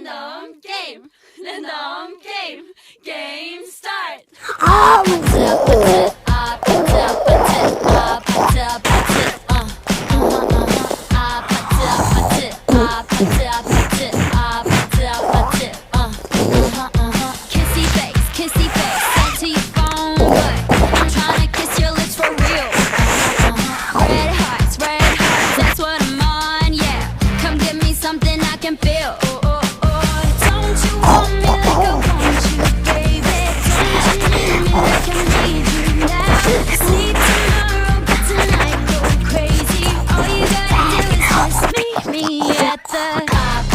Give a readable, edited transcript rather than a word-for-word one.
랜덤 게임, 랜덤 게임, 게임 스타트. Kissy face, send to your phone. I'm tryna kiss your lips for real. Red hearts, that's what I'm on. Yeah, come give me something I can feel. Don't you want me like I want you, baby? Don't you need me like I need you now? Sleep tomorrow, but tonight go crazy. All you gotta do is just meet me at the top.